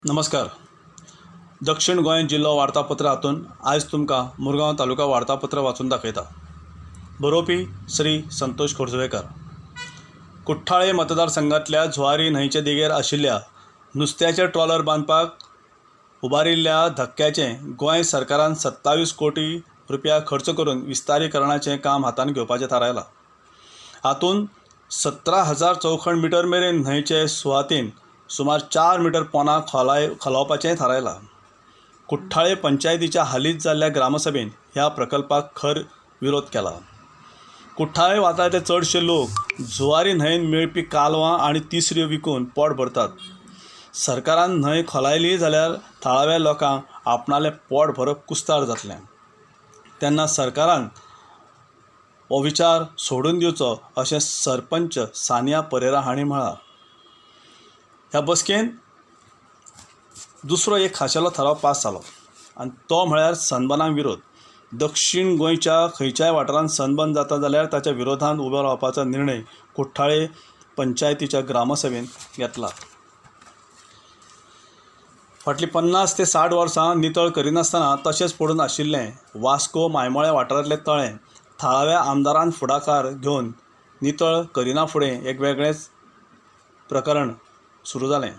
नमस्कार. दक्षिण गोंय जिल्लो वार्तापत्र हातून आयज तुमकां मुरगांव तालुका वार्तापत्र वाचून दाखयता. बरोवपी श्री संतोष खोर्जवेकर. कुठ्ठाळे मतदारसंघातल्या जुवारी न्हंयचे देगेर आशिल्ल्या नुस्त्याचे ट्रॉलर बांदपाक उबारिल्ल्या धक्क्याचें गोंय सरकारान 27 कोटी रुपया खर्च करून विस्तारीकरणाचें काम हातांत घेवपाचें थारायलां. हातूंत 17,000 चौखण मिटर मेरेन न्हंयचे सुवातेन सुमार 4 मिटर पोंदां खोलावपाचें थारायलां. कुठ्ठाळे पंचायतीच्या हालींच जाल्ल्या ग्रामसभेन ह्या प्रकल्पाक खर विरोध केला. कुठ्ठाळे वाठारांतले चडशे लोक जुवारी न्हंयेन मेळपी कालवां आनी तिसऱ्यो विकून पोट भरतात. सरकारान न्हंय खोलायली जाल्यार थळाव्या लोकांक आपणालें पोट भरप कुस्तार जातलें. तेन्ना सरकारान हो विचार सोडून दिवचो अशें सरपंच सानिया परेरा हांणी म्हळां. ह्या बसकेन दुसरो एक खाशेलो थाराव पास जालो आनी तो म्हळ्यार सनबर्नाक विरोध. दक्षिण गोंयच्या खंयच्याय वाठारांत सनबर्न जाता जाल्यार ताच्या विरोधांत उबो रावपाचो निर्णय कुठ्ठाळे पंचायतीच्या ग्रामसभेन घेतला. फाटलीं 50 ते 60 वर्सां नितळ करिनासतना तशेंच पडून आशिल्लें वास्को मायमोळे वाठारांतलें तळें थळाव्या आमदारान फुडाकार घेवन नितळ करिना फुडें एक वेगळेंच प्रकरण सुरू जालें.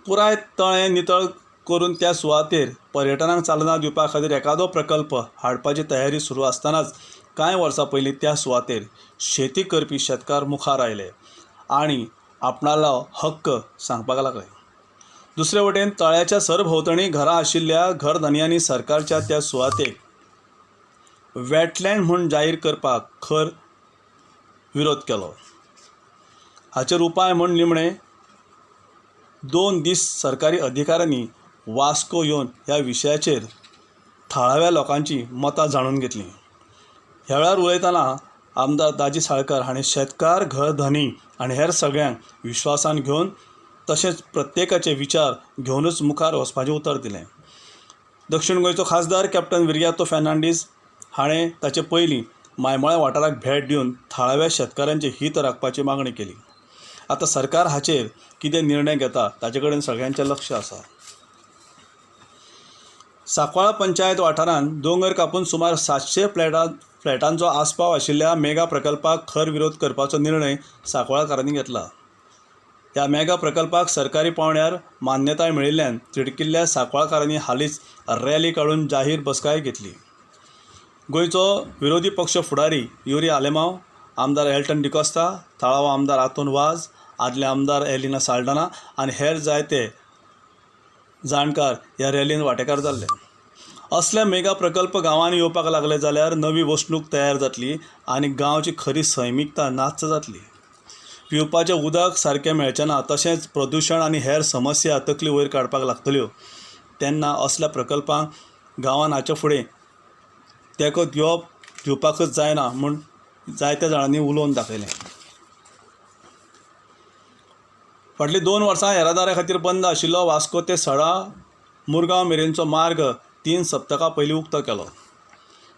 पुराय तळें नितळ करून त्या सुवातेर पर्यटनाक चालना दिवपा खातीर एखादो प्रकल्प हाडपाची तयारी सुरू आसतनाच कांय वर्सां पयलीं त्या सुवातेर शेती करपी शेतकार मुखार आयले आनी आपणालो हक्क सांगपाक लागले. दुसरे वटेन तळ्याच्या सरभोंवतणी घरां आशिल्ल्या घरधन्यांनी सरकारच्या त्या सुवातेक वेटलँड म्हूण जाहीर करपाक खर विरोध केलो. हाचेर उपाय म्हूण निमणे 2 दीस सरकारी अधिकाऱ्यांनी वास्को येवन ह्या विशयाचेर थळाव्या लोकांची मतां जाणून घेतलीं. ह्या वेळार उलयतना आमदार दाजी साळकर हांणी शेतकार घरधनी आनी हेर सगळ्यांक विश्वासान घेवन तशेंच प्रत्येकाचे विचार घेवनूच मुखार वचपाचें उतर दिलें. दक्षिण गोंयचो खासदार कॅप्टन विर्यातो फेर्नांडीस हाणें ताचे पयलीं मायमोळे वाठाराक भेट दिवन थळाव्या शेतकाऱ्यांचें हित राखपाची मागणी केली. आतां सरकार हाचेर कितें निर्णय घेता ताचे कडेन सगळ्यांचें लक्ष आसा. सांकवाळ पंचायत वाठारांत दोंगर कापून सुमार 700 फ्लॅटांचो आस्पाव आशिल्ल्या मेगा प्रकल्पाक खर विरोध करपाचो निर्णय सांकवाळकारांनी घेतला. ह्या मेगा प्रकल्पाक सरकारी पावण्यार मान्यताय मेळिल्ल्यान तिडकिल्ल्या सांकवाळकारांनी हालींच रॅली काडून जाहीर बसकाय घेतली. गोंयचो विरोधी पक्ष फुडारी युरी आलेमांव, आमदार एल्टन डिकोस्ता, थळावो आमदार आतोन वाज, आदले आमदार एलिना साल्ढाना आनी हेर जायते जाणकार ह्या रॅलीन वांटेकार जाल्ले. असले मेगा प्रकल्प गांवांनी येवपाक लागले जाल्यार नवी वसणूक तयार जातली आनी गांवची खरी सैमीकता नाच्च जातली. पिवपाचें उदक सारकें मेळचें ना, तशेंच प्रदुशण आनी हेर समस्या तकली वयर काडपाक लागतल्यो. तेन्ना असल्या प्रकल्पांक गांवांत हाचे फुडें तेंको दिवपाकच जायना म्हूण जायत्या जाणांनी उलोवन दाखयलें. फाटलीं 2 वर्सां येरादाऱ्या खातीर बंद आशिल्लो वास्को ते सडा मुरगांव मेरेनचो मार्ग 3 सप्तकां पयलीं उक्तो केलो.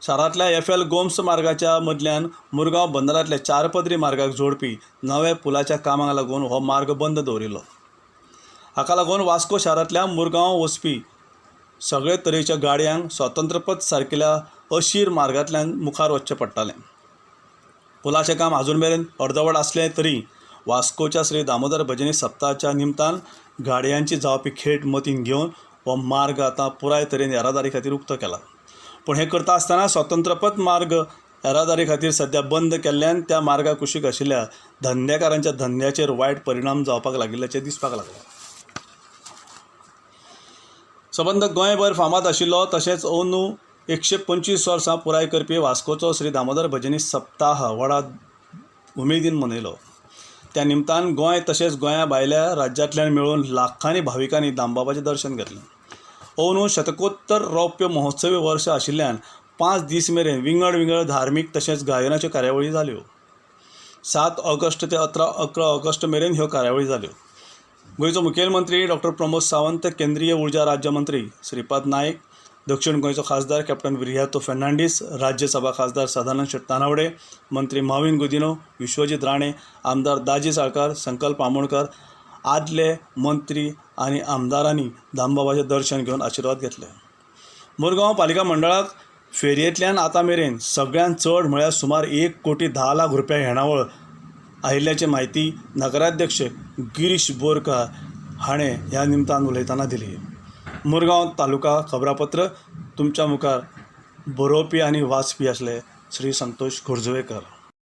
शारांतल्या FL गोम्स मार्गाच्या मदल्यान मुरगांव बंदरांतल्या 4 पदरी मार्गाक जोडपी नव्या पुलाच्या कामाक लागून हो मार्ग बंद दवरिल्लो. हाका लागून वास्को शारांतल्या मुरगांव वचपी सगळे तरेच्या गाडयांक स्वतंत्रपथ सारकिल्या अशीर मार्गांतल्यान मुखार वचचें पडटालें. पुलाचें काम अजून मेरेन अर्दवट आसलें तरी वास्कोच्या श्री दामोदर भजनी सप्ताच्या निमतान गाडयांची जावपी खेट मतीन घेवन हो मार्ग आतां पुराय तरेन येरादारी खातीर उक्तो केला. पूण हें करता आसतना स्वतंत्रपथ मार्ग येरादारी खातीर सद्या बंद केल्ल्यान त्या मार्गा कुशीक आशिल्ल्या धंदेकारांच्या धंद्याचेर वायट परिणाम जावपाक लागिल्ल्याचें दिसपाक लागलें. सबंद गोंयभर फामाद आशिल्लो तशेंच अंदू 125 वर्सां पुराय करपी वास्कोचो श्री दामोदर भजनी सप्ताह व्हडा उमेदीन मनयलो. त्या निमतान गोंय तशेंच गोंया भायल्या राज्यांतल्यान मेळून लाखांनी भाविकांनी दामबाबाचें दर्शन घेतलें. अंदू शतकोत्तर रौप्य महोत्सवी वर्ष आशिल्ल्यान 5 दीस मेरेन विंगड धार्मीक तशेंच गायनाच्यो कार्यावळी जाल्यो. 7 ऑगस्ट ते 11 ऑगस्ट मेरेन ह्यो कार्यावळी जाल्यो. गोंयचो मुखेलमंत्री डॉ प्रमोद सावंत, केंद्रीय उर्जा राज्यमंत्री श्रीपाद नायक, दक्षिण गोंयचो खासदार कॅप्टन विर्यातो फेर्नांडीस, राज्यसभा खासदार सदानंद शेट तानावडे, मंत्री माविन गुदिनो, विश्वजीत राणे, आमदार दाजी साळकार, संकल्प आमोणकर आदले मंत्री आनी आमदारांनी दामबाबाचें दर्शन घेवन आशिर्वाद घेतले. मुरगांव पालिका मंडळाक फेरयेंतल्यान आतां मेरेन सगळ्यांत चड म्हळ्यार सुमार 1,10,00,000 रुपया येणावळ आयिल्ल्याची म्हायती नगराध्यक्ष गिरीश बोरकार हाणें ह्या निमतान उलयतना दिली. मुरगांव तालुका खबरापत्र तुमच्या मुखार बरोवपी आनी वाचपी आसले श्री संतोष खोर्जवेकर.